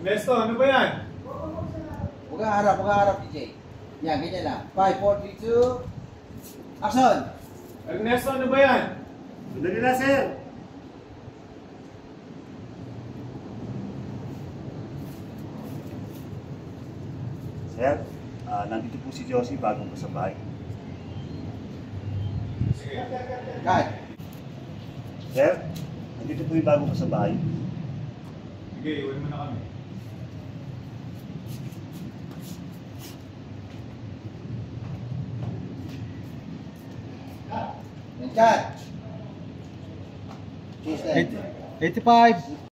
Ernesto, ano ba yan? Huwag kang harap, DJ. Yan, ganyan lang. 5, 4, 3, 2, action! Ernesto, ano ba yan? Sandali na, sir. Sir, nandito po si Josie bagong kasabay. Sige. Cut! Sir, nandito po yung bagong kasabay. Sige, iwan mo na kami. Yan, cut! Cheese 85.